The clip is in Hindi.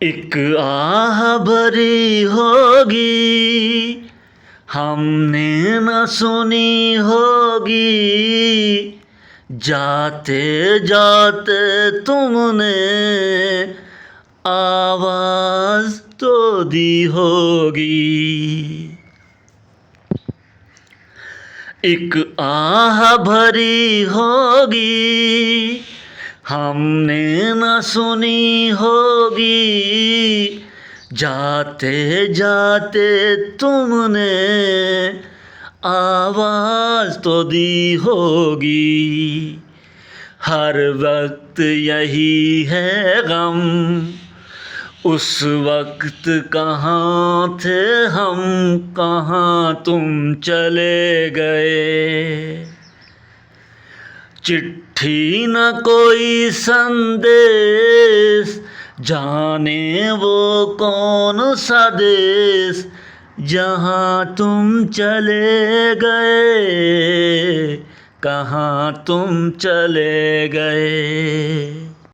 एक आह भरी होगी, हमने न सुनी होगी, जाते जाते तुमने आवाज़ तो दी होगी। एक आह भरी होगी, हमने न सुनी होगी, जाते जाते तुमने आवाज़ तो दी होगी। हर वक्त यही है गम, उस वक्त कहाँ थे हम, कहाँ तुम चले गए। चिट्ठी न कोई संदेश, जाने वो कौन सा देश, जहाँ तुम चले गए, कहाँ तुम चले गए।